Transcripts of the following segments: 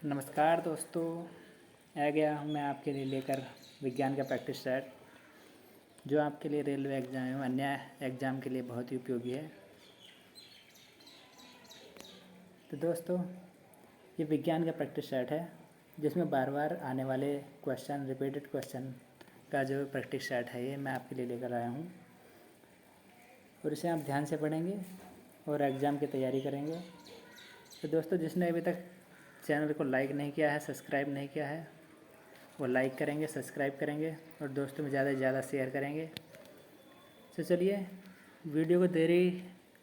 नमस्कार दोस्तों, आ गया हूँ मैं आपके लिए लेकर विज्ञान का प्रैक्टिस सेट, जो आपके लिए रेलवे एग्ज़ाम एवं अन्य एग्ज़ाम के लिए बहुत ही उपयोगी है। तो दोस्तों, ये विज्ञान का प्रैक्टिस सेट है जिसमें बार बार आने वाले क्वेश्चन, रिपीटेड क्वेश्चन का जो प्रैक्टिस सेट है, ये मैं आपके लिए लेकर आया हूँ और इसे आप ध्यान से पढ़ेंगे और एग्ज़ाम की तैयारी करेंगे। तो दोस्तों, जिसने अभी तक चैनल को लाइक नहीं किया है, सब्सक्राइब नहीं किया है, वो लाइक करेंगे, सब्सक्राइब करेंगे और दोस्तों में ज़्यादा से ज़्यादा शेयर करेंगे। तो चलिए वीडियो को देरी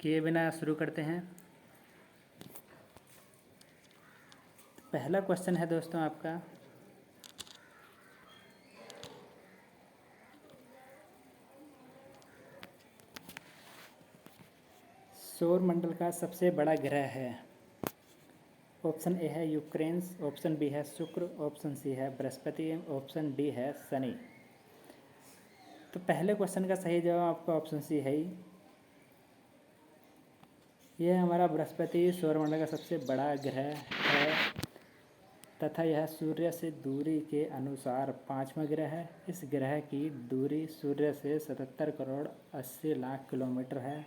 किए बिना शुरू करते हैं। पहला क्वेश्चन है दोस्तों आपका, सौर मंडल का सबसे बड़ा ग्रह है। ऑप्शन ए है यूक्रेन्स, ऑप्शन बी है शुक्र, ऑप्शन सी है बृहस्पति, ऑप्शन डी है शनि। तो पहले क्वेश्चन का सही जवाब आपका ऑप्शन सी है ही। यह हमारा बृहस्पति सौरमंडल का सबसे बड़ा ग्रह है तथा यह सूर्य से दूरी के अनुसार पाँचवां ग्रह है। इस ग्रह की दूरी सूर्य से 77 करोड़ 80 लाख किलोमीटर है।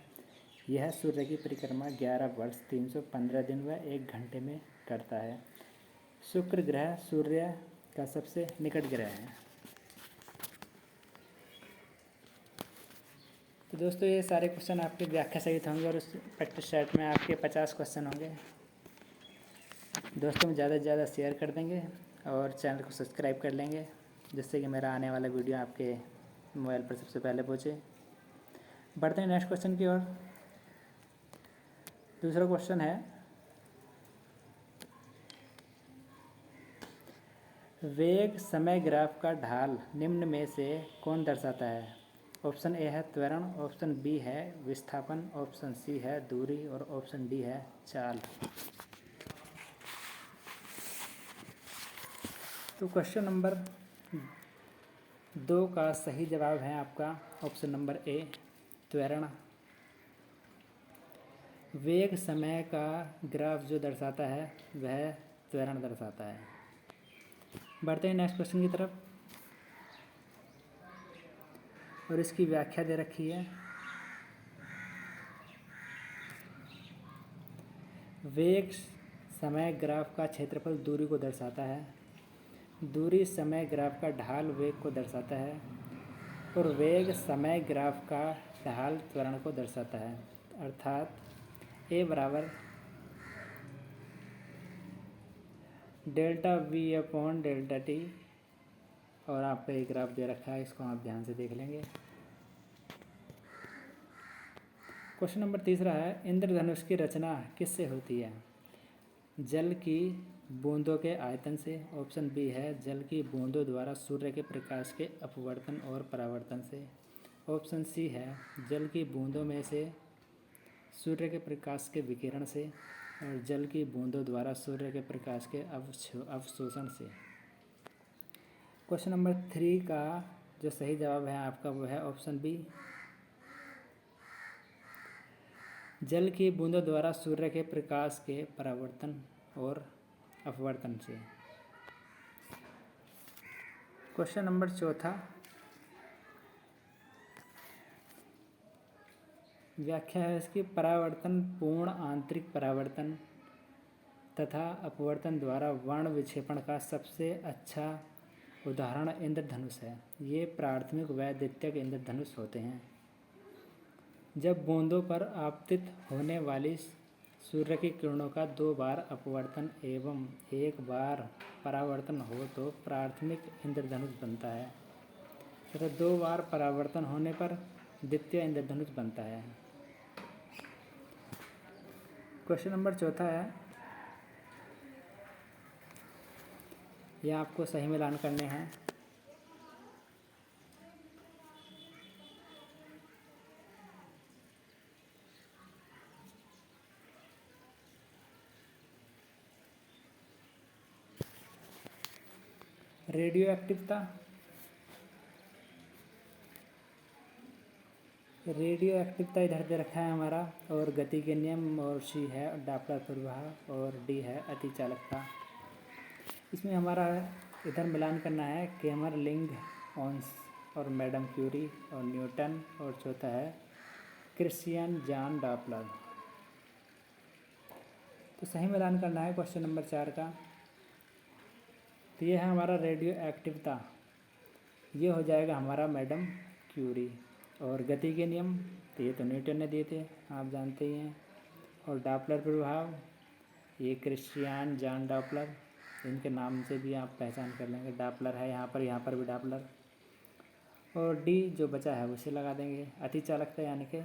यह सूर्य की परिक्रमा 11 वर्ष 315 दिन व 1 घंटे में करता है। शुक्र ग्रह सूर्य का सबसे निकट ग्रह है। तो दोस्तों, ये सारे क्वेश्चन आपके व्याख्या सहित होंगे और उस प्रैक्टिस सेट में आपके 50 क्वेश्चन होंगे। दोस्तों में ज़्यादा से ज़्यादा शेयर कर देंगे और चैनल को सब्सक्राइब कर लेंगे, जिससे कि मेरा आने वाला वीडियो आपके मोबाइल पर सबसे पहले पहुँचे। बढ़ते हैं नेक्स्ट क्वेश्चन की ओर। दूसरा क्वेश्चन है, वेग समय ग्राफ का ढाल निम्न में से कौन दर्शाता है? ऑप्शन ए है त्वरण, ऑप्शन बी है विस्थापन, ऑप्शन सी है दूरी और ऑप्शन डी है चाल। तो क्वेश्चन नंबर 2 का सही जवाब है आपका ऑप्शन नंबर ए त्वरण। वेग समय का ग्राफ जो दर्शाता है वह त्वरण दर्शाता है। बढ़ते हैं नेक्स्ट क्वेश्चन की तरफ और इसकी व्याख्या दे रखी है। वेग समय ग्राफ का क्षेत्रफल दूरी को दर्शाता है। दूरी समय ग्राफ का ढाल वेग को दर्शाता है और वेग समय ग्राफ का ढाल त्वरण को दर्शाता है। अर्थात ए बराबर delta we upon delta T. और आपका एक ग्राफ दे रखा है, इसको आप ध्यान से देख लेंगे। क्वेश्चन नंबर 3 है, इंद्रधनुष की रचना किससे होती है? जल की बूंदों के आयतन से। ऑप्शन बी है जल की बूंदों द्वारा सूर्य के प्रकाश के अपवर्तन और परावर्तन से। ऑप्शन सी है जल की बूंदों में से सूर्य के प्रकाश के विकिरण से और जल की बूंदों द्वारा सूर्य के प्रकाश के अवशोषण से। क्वेश्चन नंबर 3 का जो सही जवाब है आपका वो है ऑप्शन बी, जल की बूंदों द्वारा सूर्य के प्रकाश के परावर्तन और अपवर्तन से। क्वेश्चन नंबर 4 व्याख्या है इसकी, परावर्तन पूर्ण आंतरिक परावर्तन तथा अपवर्तन द्वारा वर्ण विक्षेपण का सबसे अच्छा उदाहरण इंद्रधनुष है। ये प्राथमिक व द्वितीयक इंद्रधनुष होते हैं। जब बूंदों पर आपतित होने वाली सूर्य की किरणों का 2 बार अपवर्तन एवं 1 बार परावर्तन हो तो प्राथमिक इंद्रधनुष बनता है तथा 2 बार परावर्तन होने पर द्वितीय इंद्रधनुष बनता है। क्वेश्चन नंबर 4 है, यह आपको सही मिलान करने हैं। रेडियो एक्टिवता इधर दे रखा है हमारा, और गति के नियम, और सी है डॉपलर प्रवाह और डी है अतिचालकता। इसमें हमारा इधर मिलान करना है केमरलिंग, ओन्स और मैडम क्यूरी और न्यूटन, और चौथा है क्रिश्चियन जॉन डॉपलर। तो सही मिलान करना है क्वेश्चन नंबर 4 का। तो ये है हमारा रेडियो एक्टिवता, ये हो जाएगा हमारा मैडम क्यूरी। और गति के नियम तो ये तो न्यूटन ने दिए थे, आप जानते ही हैं। और डॉपलर प्रभाव ये क्रिश्चियन जॉन डॉपलर, इनके नाम से भी आप पहचान कर लेंगे, डॉपलर है यहाँ पर भी डॉपलर। और डी जो बचा है उसे लगा देंगे, अतिचालकता यानी कि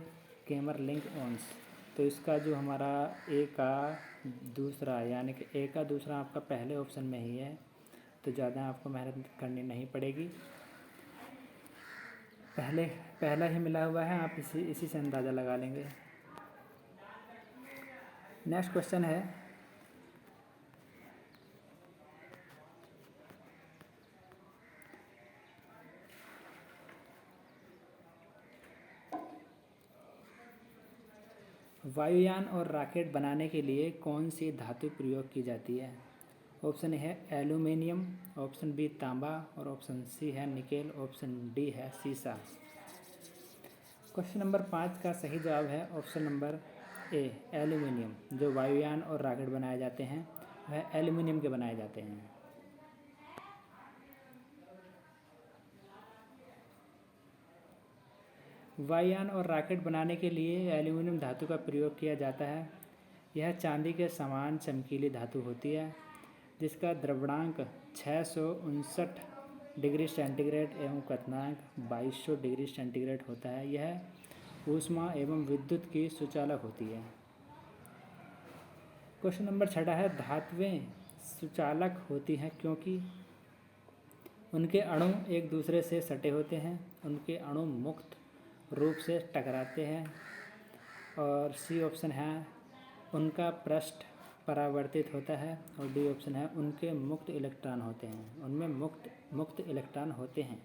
केमरलिंग ओन्स। तो इसका जो हमारा ए का दूसरा यानी कि ए का दूसरा आपका पहले ऑप्शन में ही है, तो ज़्यादा आपको मेहनत करनी नहीं पड़ेगी, पहला ही मिला हुआ है, आप इसी से अंदाज़ा लगा लेंगे। नेक्स्ट क्वेश्चन है वायुयान और रॉकेट बनाने के लिए कौन सी धातु प्रयोग की जाती है? ऑप्शन ए है एल्यूमिनियम, ऑप्शन बी तांबा, और ऑप्शन सी है निकेल, ऑप्शन डी है सीसा। क्वेश्चन नंबर 5 का सही जवाब है ऑप्शन नंबर ए एल्यूमिनियम। जो वायुयान और रॉकेट बनाए जाते हैं वह एल्यूमिनियम के बनाए जाते हैं। वायुयान और रॉकेट बनाने के लिए एल्यूमिनियम धातु का प्रयोग किया जाता है। यह चांदी के समान चमकीली धातु होती है, जिसका द्रवणांक 659 डिग्री सेंटीग्रेड एवं क्वथनांक 2200 डिग्री सेंटीग्रेड होता है। यह ऊष्मा एवं विद्युत की सुचालक होती है। क्वेश्चन नंबर 6 है धातुएं सुचालक होती हैं क्योंकि उनके अणु एक दूसरे से सटे होते हैं, उनके अणु मुक्त रूप से टकराते हैं, और सी ऑप्शन है उनका पृष्ठ परावर्तित होता है, और डी ऑप्शन है उनके मुक्त इलेक्ट्रॉन होते हैं, उनमें मुक्त इलेक्ट्रॉन होते हैं।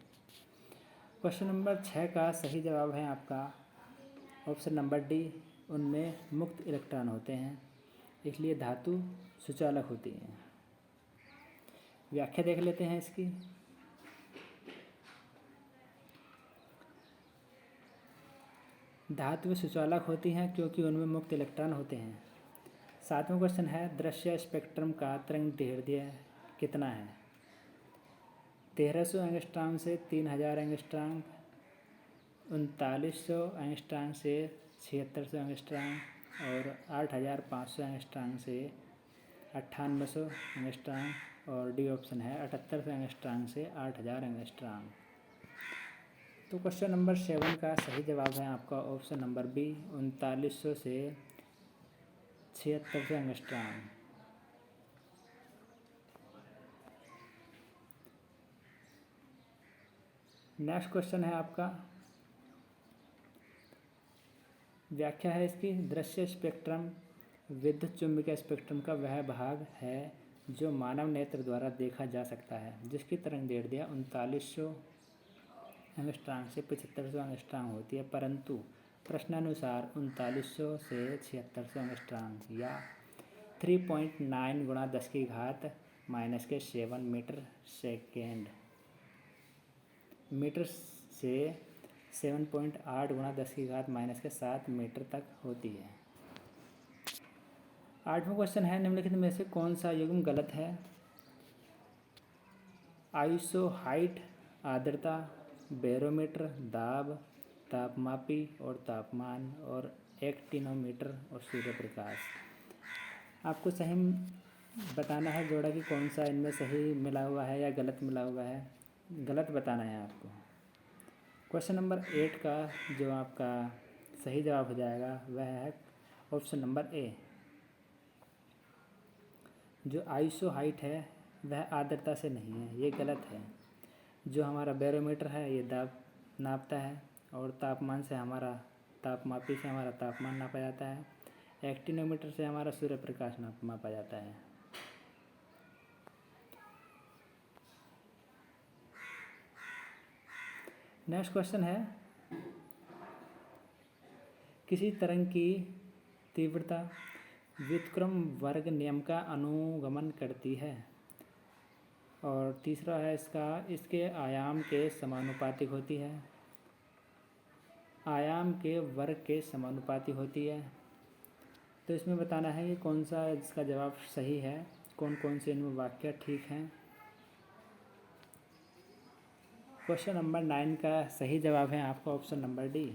क्वेश्चन नंबर 6 का सही जवाब है आपका ऑप्शन नंबर डी, उनमें मुक्त इलेक्ट्रॉन होते हैं, इसलिए धातु सुचालक होती है। व्याख्या देख लेते हैं इसकी। धातु सुचालक होती हैं क्योंकि उनमें मुक्त इलेक्ट्रॉन होते हैं। 7वां क्वेश्चन है दृश्य स्पेक्ट्रम का तरंगदैर्ध्य कितना है? 1300 एंगस्ट्रॉम से 3000 एंगस्ट्रॉम, 3900 एंगस्ट्रॉम से 7600 एंगस्ट्रॉम, और 8500 एंगस्ट्रॉम से 9800 एंगस्ट्रॉम, और डी ऑप्शन है 7800 एंगस्ट्रॉम से 8000 एंगस्ट्रॉम। तो क्वेश्चन नंबर 7 का सही जवाब है आपका ऑप्शन नंबर बी, 3900 से 7600 एंगस्ट्रॉम। नेक्स्ट क्वेश्चन है आपका, व्याख्या है इसकी। दृश्य स्पेक्ट्रम विद्युत चुम्बकीय स्पेक्ट्रम का वह भाग है जो मानव नेत्र द्वारा देखा जा सकता है, जिसकी तरंगदैर्ध्य 3900 एंगस्ट्रॉम से 7500 एंगस्ट्रॉम होती है, परंतु प्रश्नानुसार 3900 से 7600 एंगस्ट्रॉम या 3.9 गुणा 10 की घात -7 मीटर से 7.8 गुणा 10 की घात -7 मीटर तक होती है। 8वां क्वेश्चन है निम्नलिखित में से कौन सा युग्म गलत है? आइसो हाइट आर्द्रता, बैरोमीटर दाब, तापमापी और तापमान, और एक्टिनोमीटर और सूर्य प्रकाश। आपको सही बताना है जोड़ा कि कौन सा इनमें सही मिला हुआ है या गलत मिला हुआ है, गलत बताना है आपको। क्वेश्चन नंबर 8 का जो आपका सही जवाब हो जाएगा वह है ऑप्शन नंबर ए। जो आइसो हाइट है वह आर्द्रता से नहीं है, ये गलत है। जो हमारा बैरोमीटर है ये दाब नापता है, और तापमान से हमारा तापमापी से हमारा तापमान नापा जाता है, एक्टिनोमीटर से हमारा सूर्य प्रकाश मापा जाता है। नेक्स्ट क्वेश्चन है किसी तरंग की तीव्रता व्युत्क्रम वर्ग नियम का अनुगमन करती है? और तीसरा है इसके आयाम के समानुपातिक होती है, आयाम के वर्ग के समानुपाती होती है। तो इसमें बताना है कि कौन सा इसका जवाब सही है, कौन कौन से इनमें वाक्य ठीक हैं। क्वेश्चन नंबर 9 का सही जवाब है आपका ऑप्शन नंबर डी।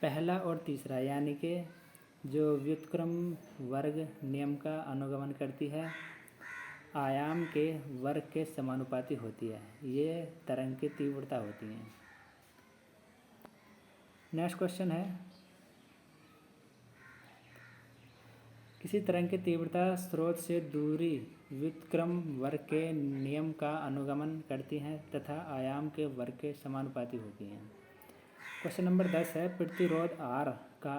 पहला और तीसरा यानी कि जो व्युत्क्रम वर्ग नियम का अनुगमन करती है, आयाम के वर्ग के समानुपाती होती है, ये तरंग की तीव्रता होती है। नेक्स्ट क्वेश्चन है, किसी तरंग की तीव्रता स्रोत से दूरी व्युत्क्रम वर्ग के नियम का अनुगमन करती हैं तथा आयाम के वर्ग के समानुपाती होती हैं। क्वेश्चन नंबर 10 है, प्रतिरोध R का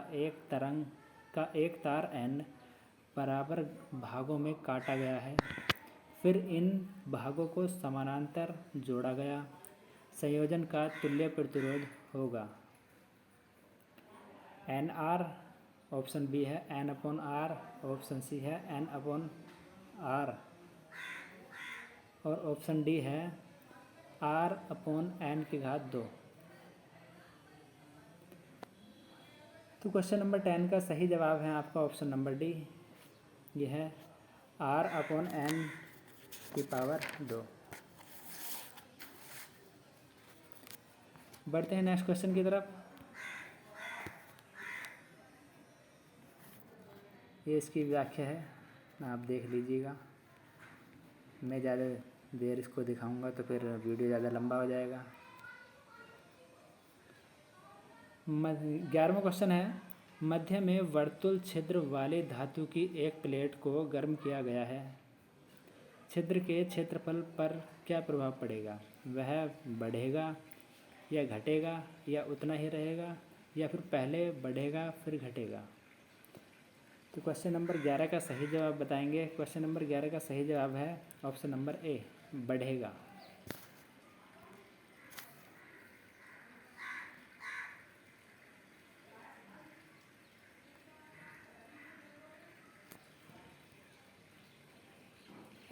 एक तार N बराबर भागों में काटा गया है, फिर इन भागों को समानांतर जोड़ा गया, संयोजन का तुल्य प्रतिरोध होगा। NR ऑप्शन बी है N/R, ऑप्शन सी है N/R और ऑप्शन डी है R/N²। तो क्वेश्चन नंबर 10 का सही जवाब है आपका ऑप्शन नंबर डी, यह है R/N²। बढ़ते हैं नेक्स्ट क्वेश्चन की तरफ। ये इसकी व्याख्या है, आप देख लीजिएगा। मैं ज़्यादा देर इसको दिखाऊंगा तो फिर वीडियो ज़्यादा लंबा हो जाएगा। 11वां क्वेश्चन है, मध्य में वर्तुल छिद्र वाली धातु की एक प्लेट को गर्म किया गया है, छिद्र के क्षेत्रफल पर क्या प्रभाव पड़ेगा? वह बढ़ेगा या घटेगा या उतना ही रहेगा या फिर पहले बढ़ेगा फिर घटेगा? तो क्वेश्चन नंबर 11 का सही जवाब बताएंगे। क्वेश्चन नंबर 11 का सही जवाब है ऑप्शन नंबर ए, बढ़ेगा।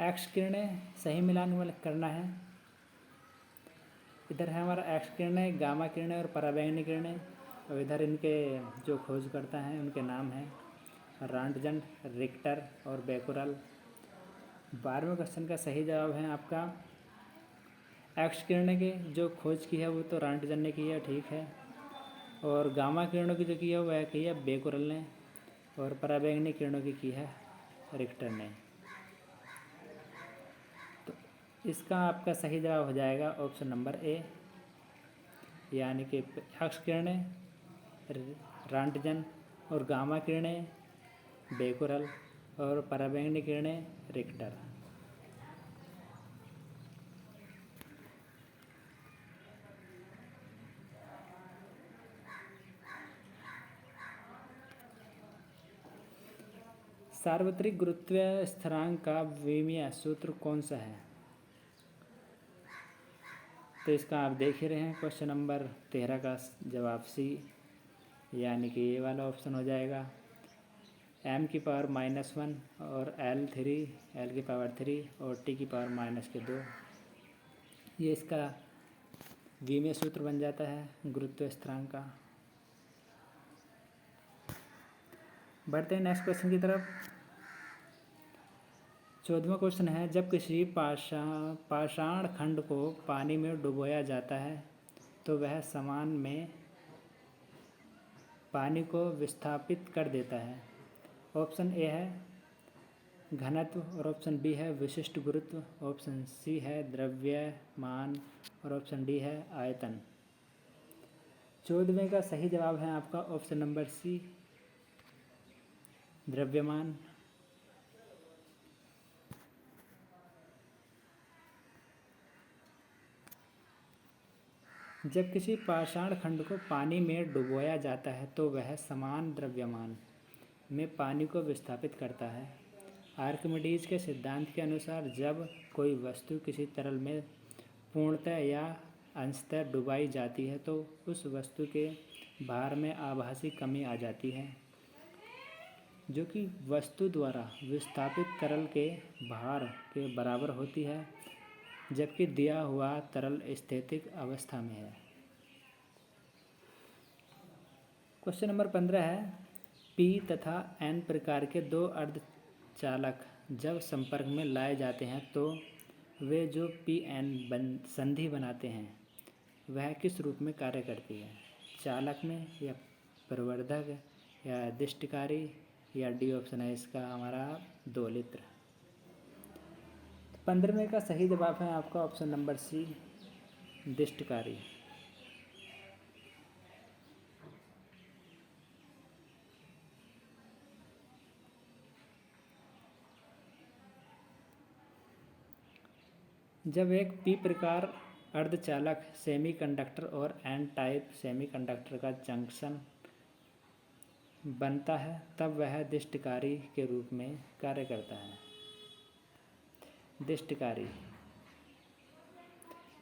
एक्स किरणें सही मिलान करना है। इधर है हमारा एक्स किरणें, गामा किरणें और पराबैंगनी किरणें, और इधर इनके जो खोज करता है उनके नाम हैं रॉन्टजन, रिक्टर और बेकुरल। 12वें क्वेश्चन का सही जवाब है आपका एक्स किरणें की जो खोज की है वो तो रॉन्टजन ने की है, ठीक है। और गामा किरणों की जो की है वह की है बेकुरल ने, और पराबैंगनी किरणों की है रिक्टर ने। तो इसका आपका सही जवाब हो जाएगा ऑप्शन नंबर ए, यानी कि एक्स किरणें रॉन्टजन और गामा किरणें बेकुरल और पराबैंगनी किरणें रिक्टर। सार्वत्रिक गुरुत्वीय स्थिरांक का विमीय सूत्र कौन सा है? तो इसका आप देख ही रहे हैं। क्वेश्चन नंबर 13 का जवाब सी, यानी कि ये वाला ऑप्शन हो जाएगा m⁻⁻1 और l⁻³ और t⁻⁻2। ये इसका विमीय सूत्र बन जाता है गुरुत्वीय स्थिरांक का। बढ़ते हैं नेक्स्ट क्वेश्चन की तरफ। 14वां क्वेश्चन है, जब किसी पाषाण खंड को पानी में डुबोया जाता है तो वह समान में पानी को विस्थापित कर देता है। ऑप्शन ए है घनत्व और ऑप्शन बी है विशिष्ट गुरुत्व, ऑप्शन सी है द्रव्यमान और ऑप्शन डी है आयतन। 14वें का सही जवाब है आपका ऑप्शन नंबर सी, द्रव्यमान। जब किसी पाषाण खंड को पानी में डुबोया जाता है तो वह समान द्रव्यमान में पानी को विस्थापित करता है। आर्किमिडीज के सिद्धांत के अनुसार जब कोई वस्तु किसी तरल में पूर्णतः या अंशतः डुबाई जाती है तो उस वस्तु के भार में आभासी कमी आ जाती है। जो कि वस्तु द्वारा विस्थापित तरल के भार के बराबर होती है जबकि दिया हुआ तरल स्थितिक अवस्था में है। क्वेश्चन नंबर 15 है, P तथा N प्रकार के दो अर्धचालक जब संपर्क में लाए जाते हैं तो वे जो PN संधि बनाते हैं वह किस रूप में कार्य करती है? चालक में या प्रवर्धक या दिष्टकारी या डी ऑप्शन है इसका हमारा दोलित्र। 15वें का सही जवाब है आपका ऑप्शन नंबर सी, दिष्टकारी। जब एक पी प्रकार अर्धचालक सेमीकंडक्टर और एन टाइप सेमीकंडक्टर का जंक्शन बनता है तब वह दिष्टकारी के रूप में कार्य करता है। दिष्टकारी।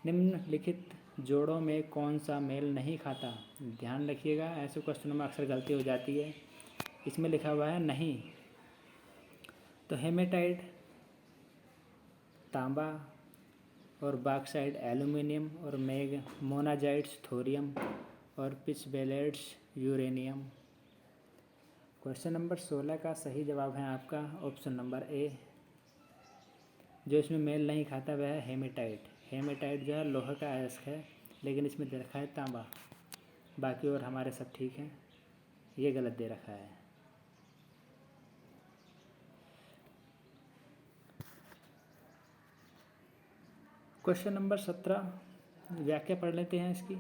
निम्नलिखित जोड़ों में कौन सा मेल नहीं खाता? ध्यान रखिएगा, ऐसे क्वेश्चनों में अक्सर गलती हो जाती है। इसमें लिखा हुआ है नहीं, तो हेमेटाइट तांबा और बॉक्साइट एल्यूमिनियम और मोनाजाइट्स थोरियम और पिचबेलेट्स यूरेनियम। क्वेश्चन नंबर 16 का सही जवाब है आपका ऑप्शन नंबर ए। जो इसमें मेल नहीं खाता वह है हेमेटाइट। हेमेटाइट जो है लोहे का अयस्क है, लेकिन इसमें दे रखा है तांबा। बाकी और हमारे सब ठीक हैं, ये गलत दे रखा है। क्वेश्चन नंबर 17, व्याख्या पढ़ लेते हैं इसकी।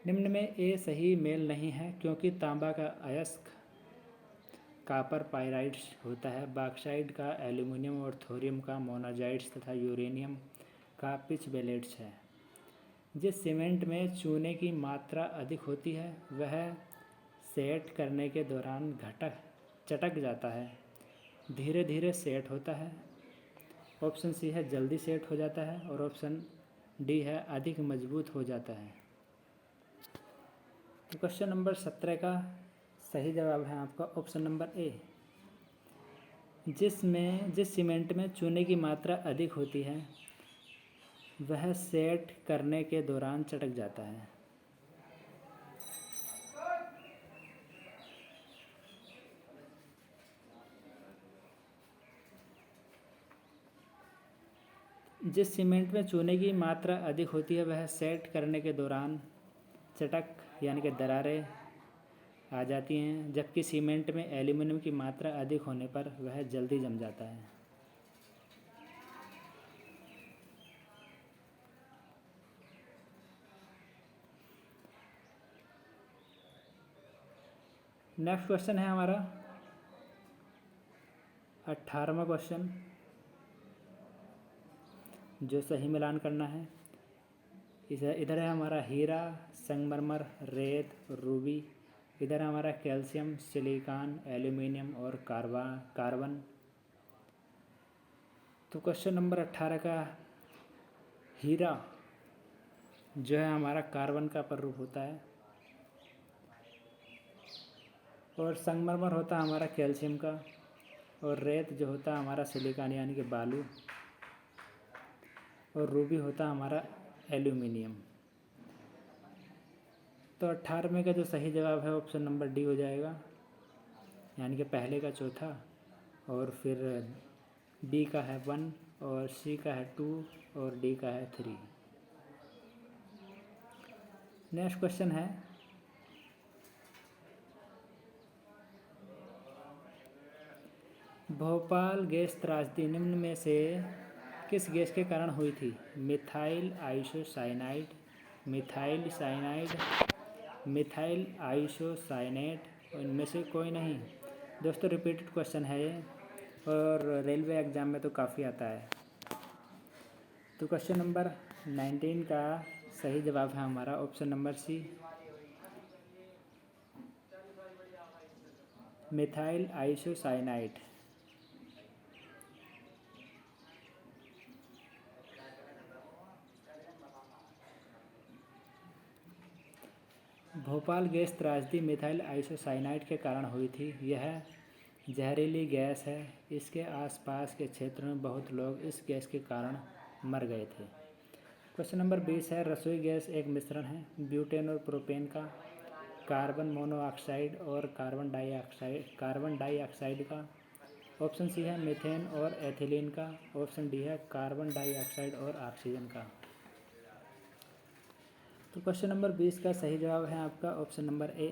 निम्न में ए सही मेल नहीं है क्योंकि तांबा का अयस्क कॉपर पाइराइड्स होता है, बॉक्साइट का एल्यूमिनियम और थोरियम का मोनाजाइट्स तथा यूरेनियम का पिचबेलेट्स है। जिस सीमेंट में चूने की मात्रा अधिक होती है वह सेट करने के दौरान चटक जाता है, धीरे धीरे सेट होता है। ऑप्शन सी है जल्दी सेट हो जाता है और ऑप्शन डी है अधिक मजबूत हो जाता है। तो क्वेश्चन नंबर 17 का सही जवाब है आपका ऑप्शन नंबर ए। जिस सीमेंट में चूने की मात्रा अधिक होती है वह सेट करने के दौरान चटक जाता है। जिस सीमेंट में चूने की मात्रा अधिक होती है वह सेट करने के दौरान चटक यानी कि दरारें आ जाती हैं, जबकि सीमेंट में एल्यूमिनियम की मात्रा अधिक होने पर वह जल्दी जम जाता है। नेक्स्ट क्वेश्चन है हमारा 18वां क्वेश्चन, जो सही मिलान करना है। इधर है हमारा हीरा, संगमरमर, रेत, रूबी। इधर हमारा कैल्शियम, सिलिकॉन, एल्यूमिनियम और कार्बन। तो क्वेश्चन नंबर 18 का हीरा जो है हमारा कार्बन का प्ररूप होता है और संगमरमर होता है हमारा कैल्शियम का और रेत जो होता है हमारा सिलिकॉन यानी कि बालू और रूबी होता है हमारा एल्यूमिनियम। तो 18वें का जो सही जवाब है ऑप्शन नंबर डी हो जाएगा, यानी कि पहले का चौथा और फिर बी का है 1 और सी का है 2 और डी का है 3। नेक्स्ट क्वेश्चन है भोपाल गैस त्रासदी निम्न में से किस गैस के कारण हुई थी? Methyl isocyanide, methyl cyanide, methyl isocyanate और इनमें से कोई नहीं। दोस्तों रिपीटेड क्वेश्चन है ये और रेलवे एग्ज़ाम में तो काफ़ी आता है। तो क्वेश्चन नंबर 19 का सही जवाब है हमारा option number C, methyl isocyanide. Bhopal gas त्रासदी मिथाइल आइसोसाइनाइड के कारण हुई थी। यह जहरीली गैस है। इसके आसपास के क्षेत्र में बहुत लोग इस गैस के कारण मर गए थे। क्वेश्चन नंबर 20 है, रसोई गैस एक मिश्रण है ब्यूटेन और प्रोपेन का, कार्बन मोनोऑक्साइड और कार्बन डाइऑक्साइड का। ऑप्शन सी है मीथेन और एथिलीन का। ऑप्शन डी है कार्बन डाइऑक्साइड और ऑक्सीजन का। तो क्वेश्चन नंबर 20 का सही जवाब है आपका ऑप्शन नंबर ए,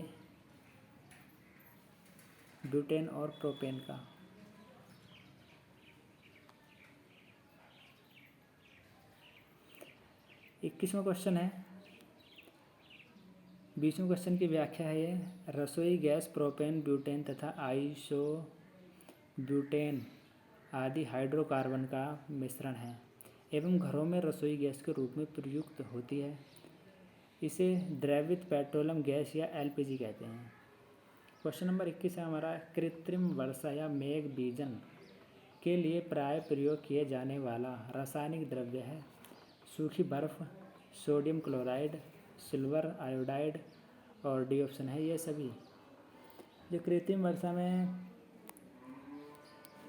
ब्यूटेन और प्रोपेन का। 21वां क्वेश्चन है, 20वें क्वेश्चन की व्याख्या है ये, रसोई गैस प्रोपेन, ब्यूटेन तथा आइसो ब्यूटेन आदि हाइड्रोकार्बन का मिश्रण है एवं घरों में रसोई गैस के रूप में प्रयुक्त होती है। इसे द्रवित पेट्रोलियम गैस या एलपीजी कहते हैं। क्वेश्चन नंबर 21 है हमारा, कृत्रिम वर्षा या मेघ बीजन के लिए प्राय प्रयोग किए जाने वाला रासायनिक द्रव्य है सूखी बर्फ, सोडियम क्लोराइड, सिल्वर आयोडाइड और डी ऑप्शन है ये सभी। जो कृत्रिम वर्षा में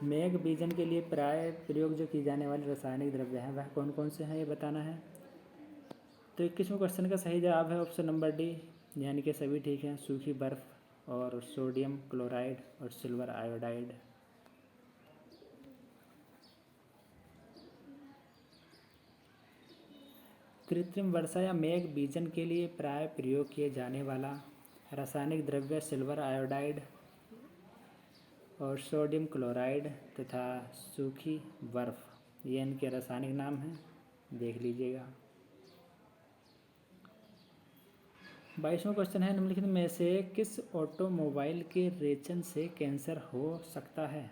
मेघ बीजन के लिए प्राय प्रयोग जो की जाने वाले रासायनिक द्रव्य हैं वह कौन कौन से हैं ये बताना है। तो 21वें क्वेश्चन का सही जवाब है ऑप्शन नंबर डी, यानी कि सभी ठीक हैं, सूखी बर्फ और सोडियम क्लोराइड और सिल्वर आयोडाइड। कृत्रिम वर्षा या मेघ बीजन के लिए प्राय प्रयोग किए जाने वाला रासायनिक द्रव्य सिल्वर आयोडाइड और सोडियम क्लोराइड तथा सूखी बर्फ, ये इनके रासायनिक नाम हैं, देख लीजिएगा। 22वां क्वेश्चन है, निम्नलिखित में से किस ऑटोमोबाइल के रेचन से कैंसर हो सकता है।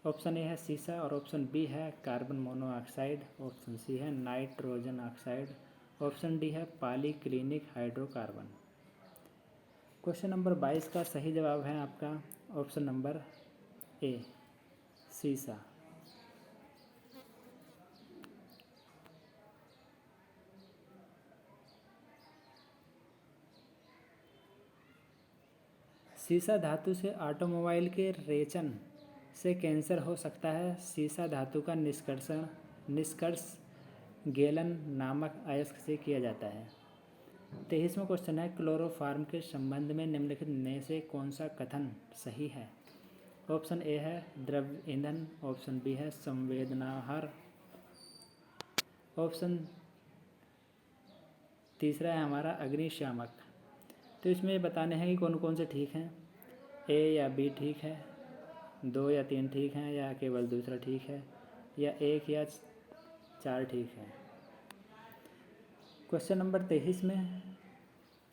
ऑप्शन ए है शीशा और ऑप्शन बी है कार्बन मोनोऑक्साइड, ऑप्शन सी है नाइट्रोजन ऑक्साइड, ऑप्शन डी है पॉलीक्लिनिक हाइड्रोकार्बन। क्वेश्चन नंबर 22 का सही जवाब है आपका ऑप्शन नंबर ए, शीशा। शीशा धातु से ऑटोमोबाइल के रेचन से कैंसर हो सकता है। शीशा धातु का निष्कर्ष गैलन नामक अयस्क से किया जाता है। 23वां क्वेश्चन है, क्लोरोफॉर्म के संबंध में निम्नलिखित में से कौन सा कथन सही है। ऑप्शन ए है द्रव्य ईंधन, ऑप्शन बी है संवेदनाहार, ऑप्शन तीसरा है हमारा अग्निशामक। तो इसमें बताने हैं कि कौन कौन से ठीक हैं, ए या बी ठीक है, 2 या 3 ठीक हैं, या केवल दूसरा ठीक है, या 1 या 4 ठीक है। क्वेश्चन नंबर 23 में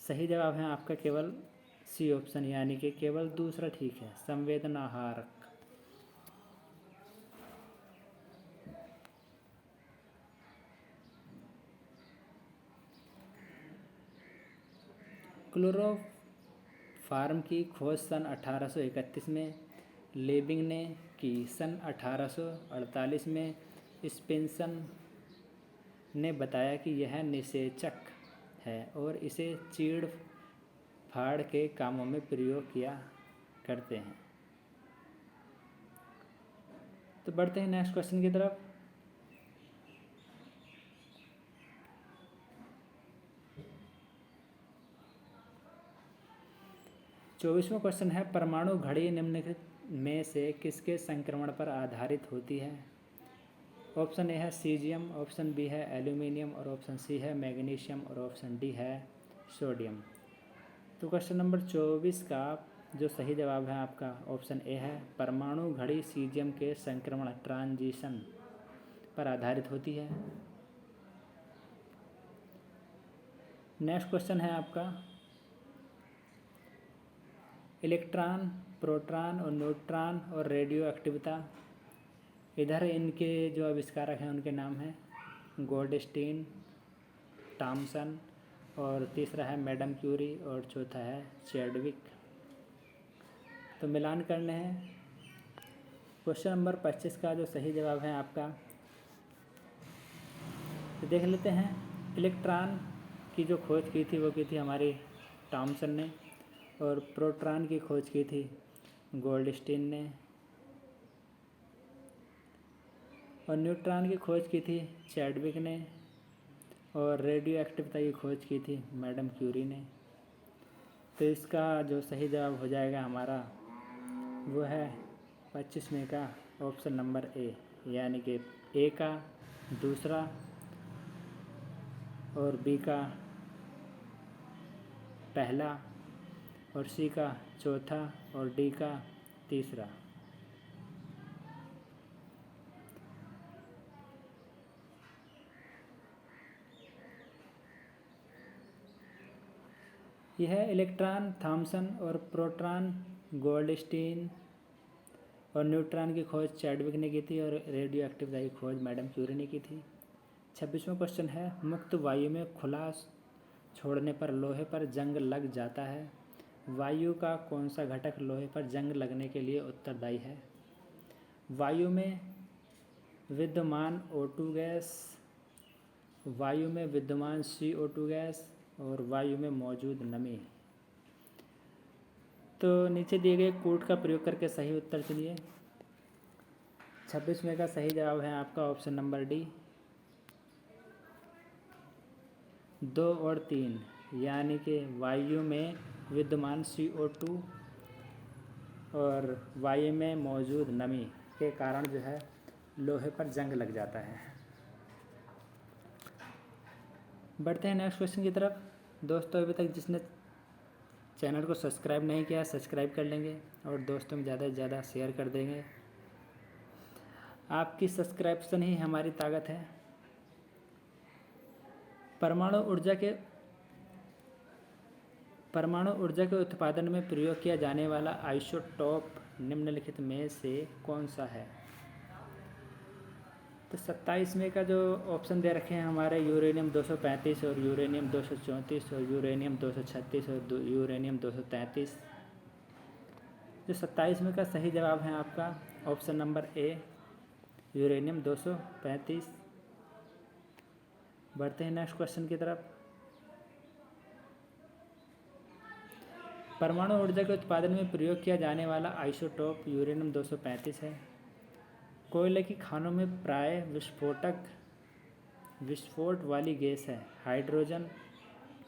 सही जवाब है आपका केवल सी ऑप्शन, यानी कि केवल दूसरा ठीक है, संवेदनाहारक। क्लोरोफॉर्म की खोज सन 1831 में लेबिंग ने की। सन 1848 में स्पेंसन ने बताया कि यह निषेचक है और इसे चीड़ फाड़ के कामों में प्रयोग किया करते हैं। तो बढ़ते हैं नेक्स्ट क्वेश्चन की तरफ। चौबीसवां क्वेश्चन है, परमाणु घड़ी निम्नलिखित में से किसके संक्रमण पर आधारित होती है। ऑप्शन ए है सीजियम, ऑप्शन बी है एल्यूमिनियम और ऑप्शन सी है मैग्नीशियम और ऑप्शन डी है सोडियम। तो क्वेश्चन नंबर 24 का जो सही जवाब है आपका ऑप्शन ए है, परमाणु घड़ी सीजियम के संक्रमण ट्रांजिशन पर आधारित होती है। नेक्स्ट क्वेश्चन है आपका, इलेक्ट्रॉन, प्रोटॉन और न्यूट्रॉन और रेडियो एक्टिविता। इधर इनके जो आविष्कारक हैं उनके नाम हैं गोल्डस्टीन, थॉमसन और तीसरा है मैडम क्यूरी और चौथा है चैडविक। तो मिलान करने हैं। क्वेश्चन नंबर 25 का जो सही जवाब है आपका, तो देख लेते हैं। इलेक्ट्रॉन की जो खोज की थी वो की थी हमारी थॉमसन ने, और प्रोटॉन की खोज की थी गोल्डस्टीन ने, और न्यूट्रॉन की खोज की थी चैडविक ने, और रेडियो एक्टिविटी की खोज की थी मैडम क्यूरी ने। तो इसका जो सही जवाब हो जाएगा हमारा वो है 25वें का ऑप्शन नंबर ए, यानी कि ए का दूसरा और बी का पहला और सी का चौथा और डी का तीसरा। यह इलेक्ट्रॉन थॉमसन और प्रोटॉन गोल्डस्टीन और न्यूट्रॉन की खोज चैडविक ने की थी और रेडियो एक्टिविटी की खोज मैडम क्यूरी ने की थी। 26वां क्वेश्चन है, मुक्त वायु में खुला छोड़ने पर लोहे पर जंग लग जाता है। वायु का कौन सा घटक लोहे पर जंग लगने के लिए उत्तरदायी है? वायु में विद्यमान O2 गैस, वायु में विद्यमान CO2 गैस और वायु में मौजूद नमी। तो नीचे दिए गए कोड का प्रयोग करके सही उत्तर चुनिए। 26वें का सही जवाब है आपका ऑप्शन नंबर डी, 2 और 3, यानी कि वायु में विद्यमान CO2 और वायु में मौजूद नमी के कारण जो है लोहे पर जंग लग जाता है। बढ़ते हैं नेक्स्ट क्वेश्चन की तरफ। दोस्तों, अभी तक जिसने चैनल को सब्सक्राइब नहीं किया सब्सक्राइब कर लेंगे और दोस्तों में ज़्यादा से ज़्यादा शेयर कर देंगे। आपकी सब्सक्रिप्शन ही हमारी ताकत है। परमाणु ऊर्जा के उत्पादन में प्रयोग किया जाने वाला आइसोटोप निम्नलिखित में से कौन सा है? तो 27वें का जो ऑप्शन दे रखे हैं हमारे यूरेनियम 235 और यूरेनियम 234 और यूरेनियम 236 और यूरेनियम 233। जो 27वें का सही जवाब है आपका ऑप्शन नंबर ए, यूरेनियम 235। बढ़ते हैं नेक्स्ट क्वेश्चन की तरफ। परमाणु ऊर्जा के उत्पादन में प्रयोग किया जाने वाला आइसोटोप यूरेनियम 235 है। कोयले की खानों में प्राय विस्फोट वाली गैस है। हाइड्रोजन,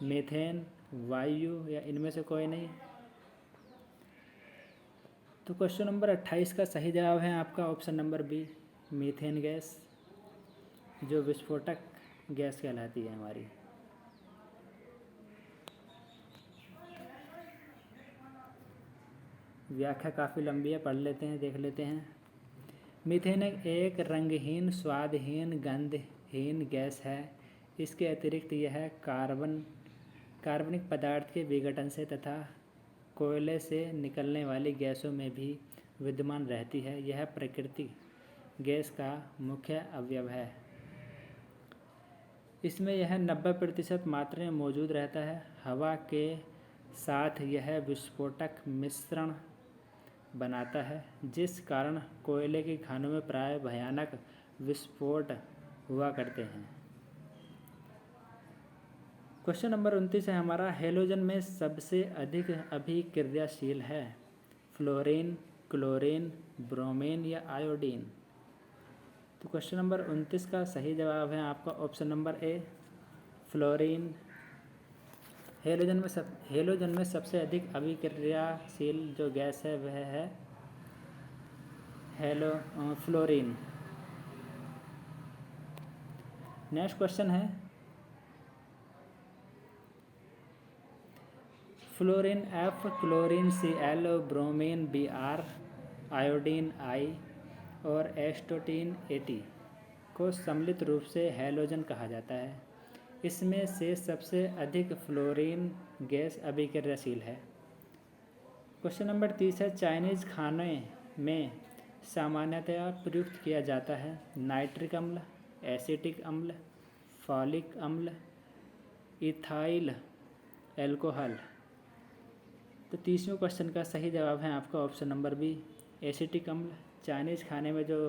मीथेन, वायु या इनमें से कोई नहीं। तो क्वेश्चन नंबर 28 का सही जवाब है आपका option number B, methane gas, जो विस्फोटक गैस कहलाती है हमारी। व्याख्या काफ़ी लंबी है, पढ़ लेते हैं, देख लेते हैं। मीथेन एक रंगहीन, स्वादहीन, गंधहीन गैस है। इसके अतिरिक्त यह कार्बनिक पदार्थ के विघटन से तथा कोयले से निकलने वाली गैसों में भी विद्यमान रहती है। यह प्राकृतिक गैस का मुख्य अवयव है। इसमें यह 90% मात्रा में मौजूद रहता है। हवा के साथ यह विस्फोटक मिश्रण बनाता है, जिस कारण कोयले की खानों में प्राय भयानक विस्फोट हुआ करते हैं। क्वेश्चन नंबर 29 है हमारा, हेलोजन में सबसे अधिक अभिक्रियाशील है? फ्लोरीन, क्लोरीन, ब्रोमीन या आयोडीन? तो क्वेश्चन नंबर 29 का सही जवाब है आपका option number A, fluorine. Halogen में सबसे अधिक अभिक्रियाशील जो गैस है वह है फ्लोरीन। नेक्स्ट क्वेश्चन है, fluorine F, chlorine Cl, bromine Br, iodine I और एस्टोटीन AT को सम्मिलित रूप से हैलोजन कहा जाता है। इसमें से सबसे अधिक फ्लोरीन गैस अभिक्रियाशील है। क्वेश्चन नंबर 30 है, चाइनीज़ खाने में सामान्यतया प्रयुक्त किया जाता है नाइट्रिक अम्ल, एसिटिक अम्ल, फॉलिक अम्ल, इथाइल एल्कोहल। तो 30वें क्वेश्चन का सही जवाब है आपका ऑप्शन नंबर बी, एसिटिक अम्ल। चाइनीज़ खाने में जो